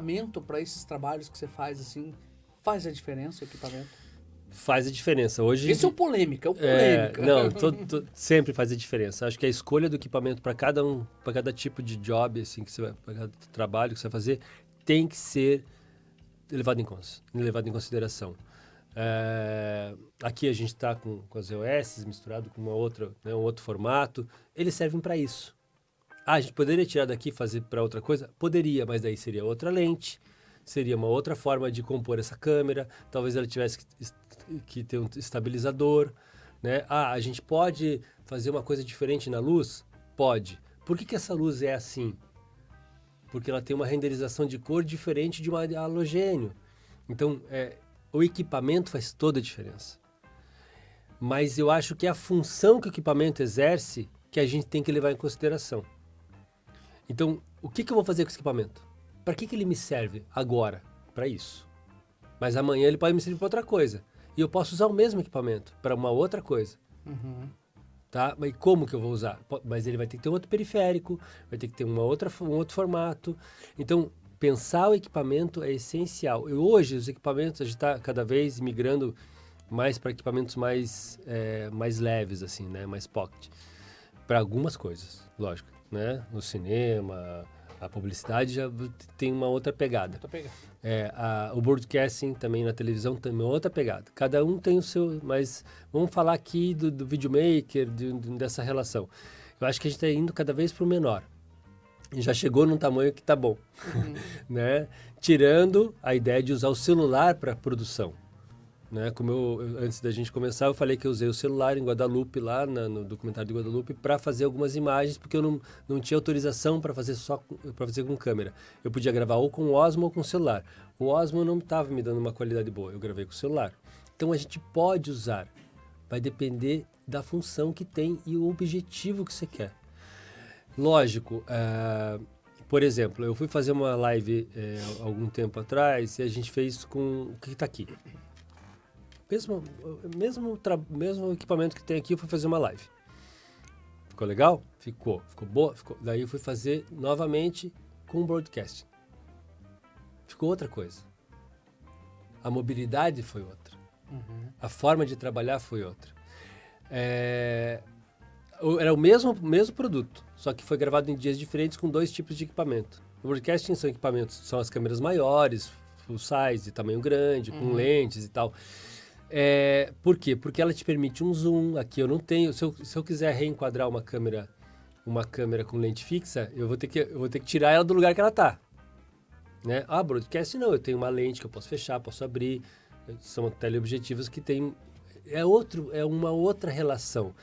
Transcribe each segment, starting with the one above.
equipamento para esses trabalhos que você faz, assim, faz a diferença o equipamento? Faz a diferença. Hoje, Esse é o polêmica, não, sempre faz a diferença. Acho que a escolha do equipamento para cada tipo de job, assim, para cada trabalho que você vai fazer, tem que ser levado em consideração. Aqui a gente está com as EOS misturado com um outro formato. Eles servem para isso. A gente poderia tirar daqui e fazer para outra coisa? Poderia, mas daí seria outra lente, seria uma outra forma de compor essa câmera, talvez ela tivesse que ter um estabilizador, né? A gente pode fazer uma coisa diferente na luz? Pode. Por que essa luz é assim? Porque ela tem uma renderização de cor diferente de uma halogênio. Então, o equipamento faz toda a diferença. Mas eu acho que é a função que o equipamento exerce que a gente tem que levar em consideração. Então, o que eu vou fazer com esse equipamento? Para que ele me serve agora? Para isso. Mas amanhã ele pode me servir para outra coisa. E eu posso usar o mesmo equipamento para uma outra coisa. Uhum. Tá? Mas como que eu vou usar? Mas ele vai ter que ter um outro periférico, vai ter que ter um outro formato. Então, pensar o equipamento é essencial. E hoje, os equipamentos, a gente está cada vez migrando mais para equipamentos mais leves, assim, né? Mais pocket. Para algumas coisas, lógico. Né? No cinema, a publicidade já tem uma outra pegada. O broadcasting também na televisão tem uma outra pegada. Cada um tem o seu, mas vamos falar aqui do videomaker, dessa relação. Eu acho que a gente está indo cada vez para o menor. E já chegou num tamanho que está bom. Uhum. Né? Tirando a ideia de usar o celular para produção. Né? Como antes da gente começar, eu falei que eu usei o celular em Guadalupe, lá no documentário de Guadalupe, para fazer algumas imagens, porque eu não tinha autorização para fazer com câmera. Eu podia gravar ou com o Osmo ou com o celular. O Osmo não estava me dando uma qualidade boa, eu gravei com o celular. Então a gente pode usar, vai depender da função que tem e o objetivo que você quer. Lógico, por exemplo, eu fui fazer uma live algum tempo atrás e a gente fez com o que está aqui. Mesmo equipamento que tem aqui, eu fui fazer uma live. Ficou legal? Ficou boa? Ficou. Daí eu fui fazer novamente com broadcasting. Ficou outra coisa. A mobilidade foi outra. Uhum. A forma de trabalhar foi outra. Era o mesmo produto, só que foi gravado em dias diferentes com 2 tipos de equipamento. O broadcasting são as câmeras maiores, full size, tamanho grande, com lentes e tal. Por quê? Porque ela te permite um zoom. Aqui eu não tenho. Se eu quiser reenquadrar uma câmera com lente fixa, eu vou ter que tirar ela do lugar que ela está. Né? Broadcast não. Eu tenho uma lente que eu posso fechar, posso abrir. São teleobjetivos que tem. É uma outra relação.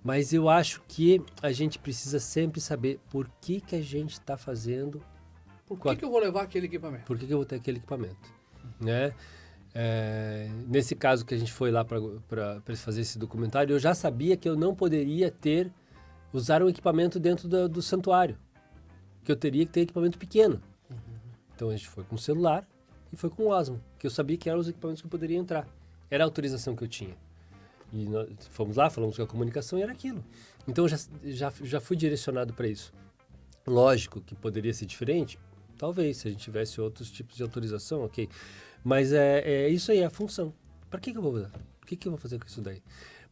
Mas eu acho que a gente precisa sempre saber por que a gente está fazendo. Por que eu vou levar aquele equipamento? Por que eu vou ter aquele equipamento? Né? Nesse caso que a gente foi lá para fazer esse documentário, eu já sabia que eu não poderia usar um equipamento dentro do santuário, que eu teria que ter equipamento pequeno. Uhum. Então a gente foi com o celular e foi com o Osmo, que eu sabia que eram os equipamentos que eu poderia entrar. Era a autorização que eu tinha. E nós fomos lá, falamos com a comunicação e era aquilo. Então eu já fui direcionado para isso. Lógico que poderia ser diferente, talvez, se a gente tivesse outros tipos de autorização, ok. Mas isso aí, é a função. Para que eu vou usar? O que eu vou fazer com isso daí?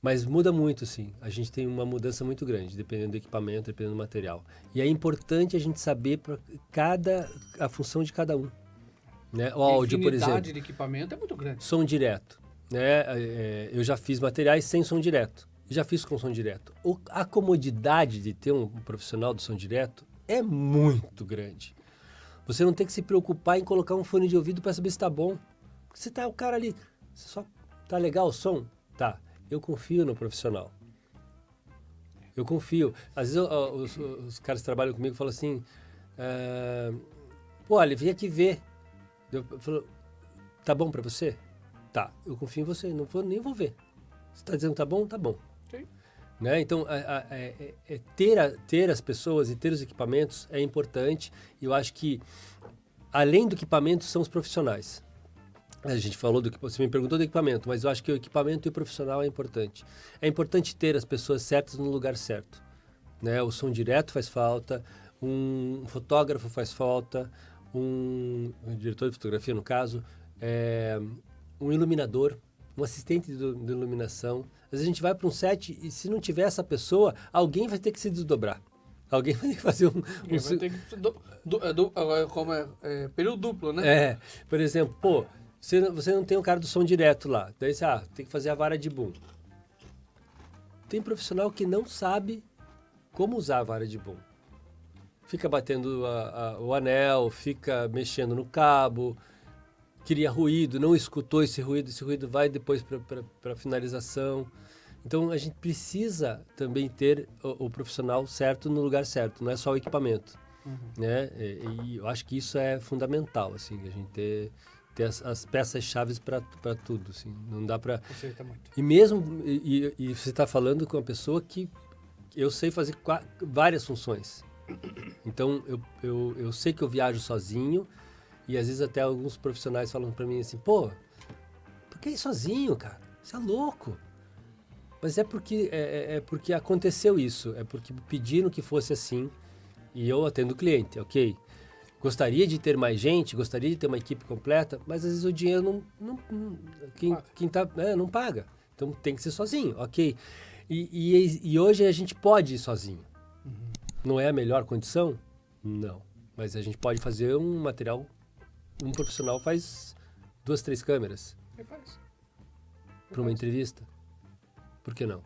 Mas muda muito, sim. A gente tem uma mudança muito grande, dependendo do equipamento, dependendo do material. E é importante a gente saber a função de cada um. Né? O áudio, por exemplo. A infinidade de equipamento é muito grande. Som direto. Né? Eu já fiz materiais sem som direto. Já fiz com som direto. A comodidade de ter um profissional do som direto é muito grande. Você não tem que se preocupar em colocar um fone de ouvido para saber se está bom. Você tá o cara ali, você só tá legal o som? Tá. Eu confio no profissional. Eu confio. Às vezes os caras que trabalham comigo falam assim, olha, vem aqui ver. Eu falo, tá bom para você? Tá. Eu confio em você, nem vou ver. Você está dizendo que tá bom? Tá bom. Sim. Né? Então, ter as pessoas e ter os equipamentos é importante. E eu acho que, além do equipamento, são os profissionais. A gente falou você me perguntou do equipamento, mas eu acho que o equipamento e o profissional é importante. É importante ter as pessoas certas no lugar certo. Né? O som direto faz falta, um fotógrafo faz falta, um diretor de fotografia, no caso, um iluminador, um assistente de iluminação. Às vezes a gente vai para um set e se não tiver essa pessoa, alguém vai ter que se desdobrar. Alguém vai ter que fazer Vai ter que período duplo, né? Por exemplo, você não tem um cara do som direto lá. Daí você, tem que fazer a vara de boom. Tem profissional que não sabe como usar a vara de boom. Fica batendo o anel, fica mexendo no cabo, cria ruído, não escutou esse ruído vai depois para a finalização. Então a gente precisa também ter o profissional certo no lugar certo, não é só o equipamento. Né? E eu acho que isso é fundamental, assim, a gente ter as peças-chave para tudo. Assim. Não dá para. E mesmo. E você está falando com uma pessoa que eu sei fazer várias funções. Então eu sei que eu viajo sozinho. E às vezes até alguns profissionais falam para mim assim, por que ir sozinho, cara? Você é louco. Mas é porque aconteceu isso, é porque pediram que fosse assim e eu atendo o cliente, ok? Gostaria de ter mais gente, gostaria de ter uma equipe completa, mas às vezes o dinheiro não paga. Então tem que ser sozinho, ok? E hoje a gente pode ir sozinho. Não é a melhor condição? Não. Mas a gente pode fazer um material. Um profissional faz 2, 3 câmeras para uma entrevista. Por que não?